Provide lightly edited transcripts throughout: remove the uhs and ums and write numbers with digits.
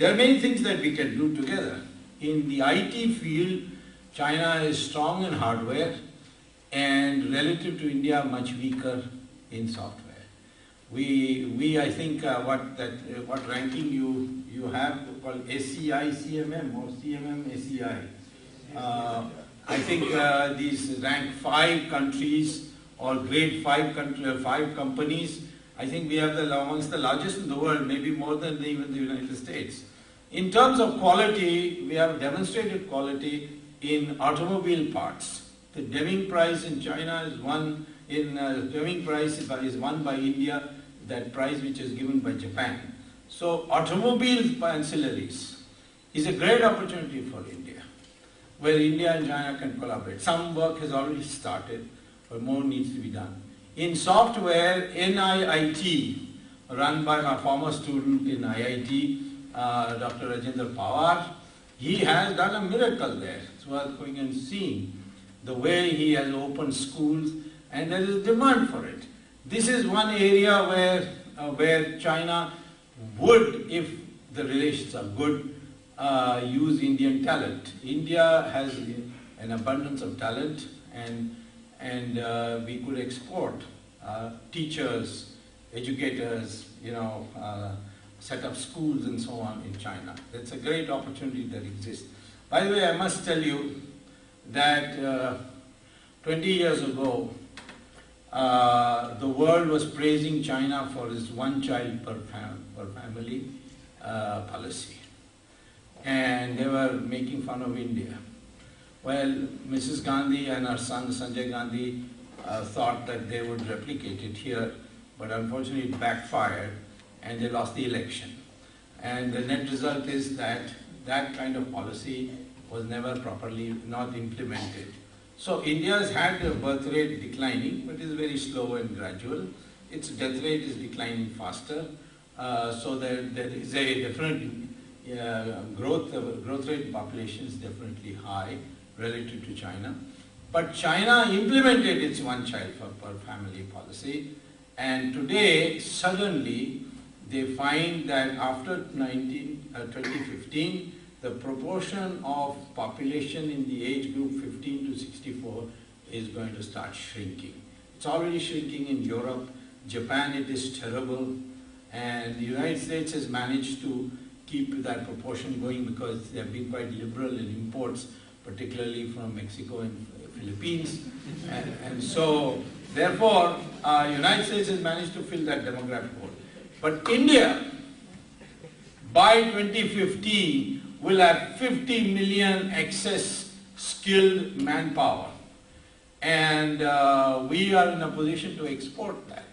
There are many things that we can do together. In the IT field, China is strong in hardware and relative to India much weaker in software. I think what ranking you have called SCI CMM or CMM SCI. I think these rank 5 countries or grade 5 companies. I think we have amongst the largest in the world, maybe more than even the United States. In terms of quality, we have demonstrated quality in automobile parts. The Deming Prize in China is won is won by India, that prize which is given by Japan. So automobile ancillaries is a great opportunity for India, where India and China can collaborate. Some work has already started, but more needs to be done. In software, NIIT, run by my former student in IIT, Dr. Rajendra Pawar, he has done a miracle there. It's worth going and seeing the way he has opened schools, and there is a demand for it. This is one area where China would, if the relations are good, use Indian talent. India has an abundance of talent, and we could export teachers, educators, set up schools and so on in China. That's a great opportunity that exists. By the way, I must tell you that 20 years ago, the world was praising China for its one child per family policy. And they were making fun of India. Well, Mrs. Gandhi and her son Sanjay Gandhi thought that they would replicate it here, but unfortunately it backfired and they lost the election. And the net result is that that kind of policy was never properly not implemented. So India has had a birth rate declining, but is very slow and gradual. Its death rate is declining faster. So there is a definite growth rate in population is definitely high relative to China. But China implemented its one child per family policy, and today suddenly they find that after 2015, the proportion of population in the age group 15 to 64 is going to start shrinking. It's already shrinking in Europe. Japan, it is terrible. And the United States has managed to keep that proportion going because they have been quite liberal in imports, particularly from Mexico and Philippines. And so, therefore, United States has managed to fill that demographic hole. But India, by 2015, will have 50 million excess skilled manpower. And we are in a position to export that.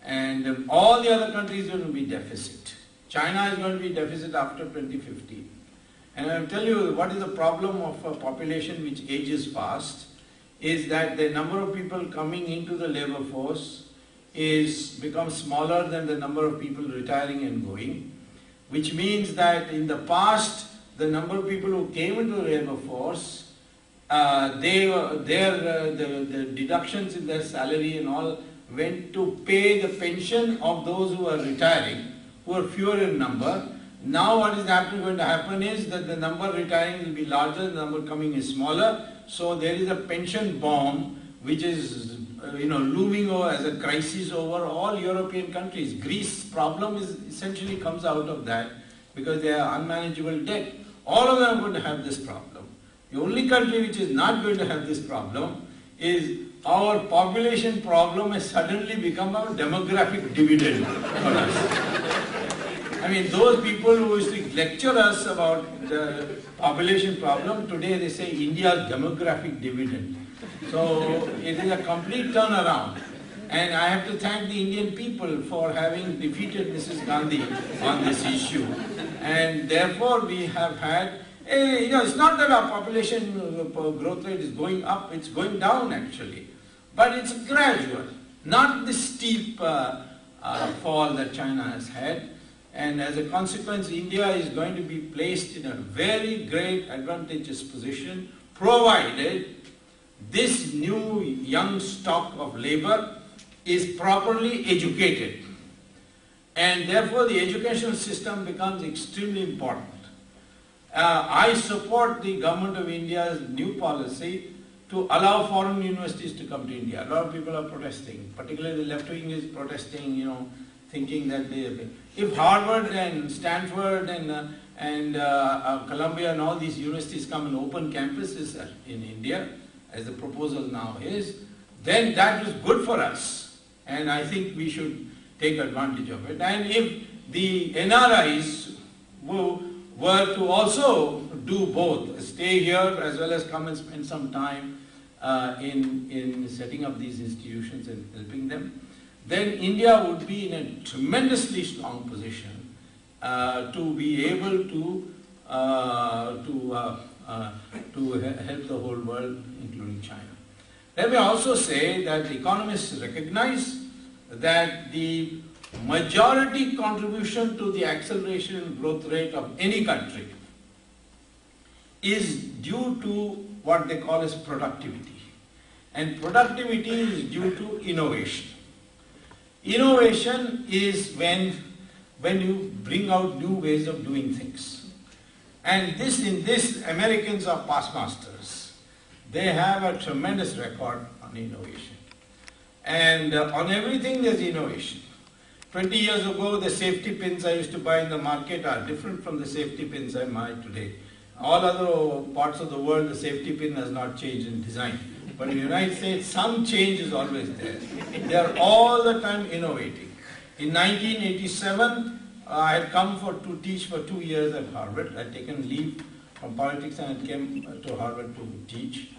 And all the other countries are going to be deficit. China is going to be deficit after 2015. And I will tell you what is the problem of a population which ages fast is that the number of people coming into the labor force becomes smaller than the number of people retiring and going, which means that in the past, the number of people who came into the labor force, the deductions in their salary and all went to pay the pension of those who are retiring, who are fewer in number. Now what is going to happen is that the number retiring will be larger, the number coming is smaller, so there is a pension bomb which is looming over as a crisis over all European countries. Greece's problem essentially comes out of that because they are unmanageable debt. All of them are going to have this problem. The only country which is not going to have this problem is our population problem has suddenly become a demographic dividend for us. I mean, those people who used to lecture us about the population problem, today they say India's demographic dividend. So it is a complete turnaround. And I have to thank the Indian people for having defeated Mrs. Gandhi on this issue. And therefore we have had, it's not that our population growth rate is going up, it's going down actually. But it's gradual, not the steep fall that China has had. And as a consequence, India is going to be placed in a very great advantageous position, provided this new young stock of labor is properly educated. And therefore the educational system becomes extremely important. I support the Government of India's new policy to allow foreign universities to come to India. A lot of people are protesting, particularly the left wing is protesting, thinking that if Harvard and Stanford and Columbia and all these universities come and open campuses in India, as the proposal now is, then that is good for us. And I think we should take advantage of it. And if the NRIs were to also do both, stay here as well as come and spend some time in setting up these institutions and helping them, then India would be in a tremendously strong position to be able to help the whole world, including China. Let me also say that economists recognize that the majority contribution to the acceleration and growth rate of any country is due to what they call as productivity. And productivity is due to innovation. Innovation is when you bring out new ways of doing things. And in this, Americans are past masters. They have a tremendous record on innovation. And on everything there's innovation. 20 years ago, the safety pins I used to buy in the market are different from the safety pins I buy today. All other parts of the world, the safety pin has not changed in design. But in the United States, some change is always there. They are all the time innovating. In 1987, I had come to teach for 2 years at Harvard. I had taken leave from politics and I came to Harvard to teach.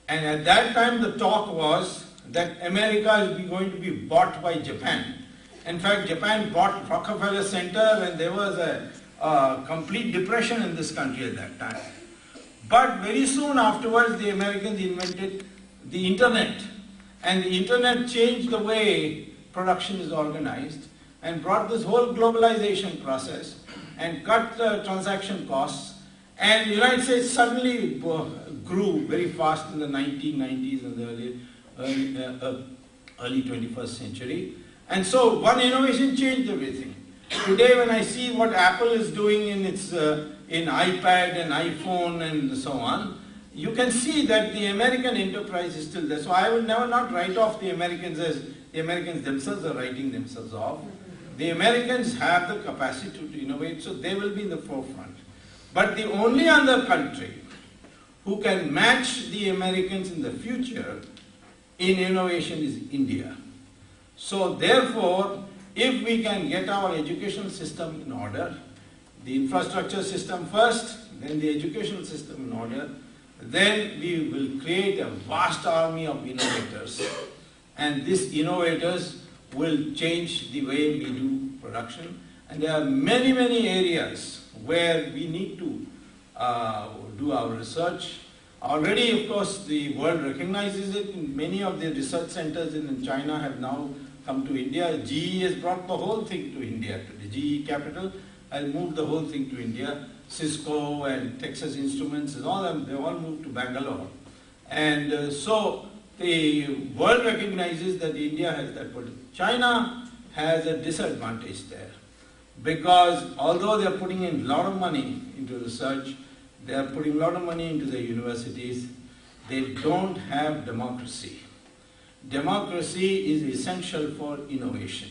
And at that time, the talk was that America is going to be bought by Japan. In fact, Japan bought Rockefeller Center and there was a complete depression in this country at that time. But very soon afterwards, the Americans invented the internet. And the internet changed the way production is organized and brought this whole globalization process and cut the transaction costs. And the United States suddenly grew very fast in the 1990s and the early 21st century. And so one innovation changed everything. Today when I see what Apple is doing in iPad and iPhone and so on, you can see that the American enterprise is still there. So I will never not write off the Americans as the Americans themselves are writing themselves off. The Americans have the capacity to innovate, so they will be in the forefront. But the only other country who can match the Americans in the future in innovation is India. So therefore, if we can get our educational system in order, the infrastructure system first, then the educational system in order, then we will create a vast army of innovators. And these innovators will change the way we do production. And there are many, many areas where we need to do our research. Already, of course, the world recognizes it. Many of the research centers in China have now come to India. GE has brought the whole thing to India. The GE Capital has moved the whole thing to India. Cisco and Texas Instruments and all them, they all moved to Bangalore. And so the world recognizes that India has that, but China has a disadvantage there. Because although they are putting in a lot of money into research, they are putting a lot of money into the universities, they don't have democracy. Democracy is essential for innovation.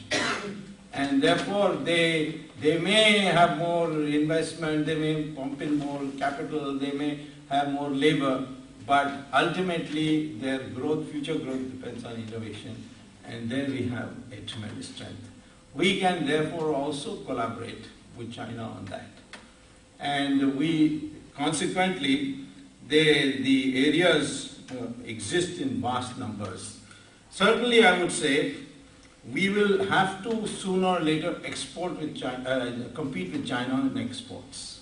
And therefore they may have more investment, they may pump in more capital, they may have more labor, but ultimately their growth, future growth depends on innovation, and there we have a tremendous strength. We can therefore also collaborate with China on that. And we, consequently, the areas exist in vast numbers. Certainly I would say we will have to sooner or later export with China, compete with China on exports.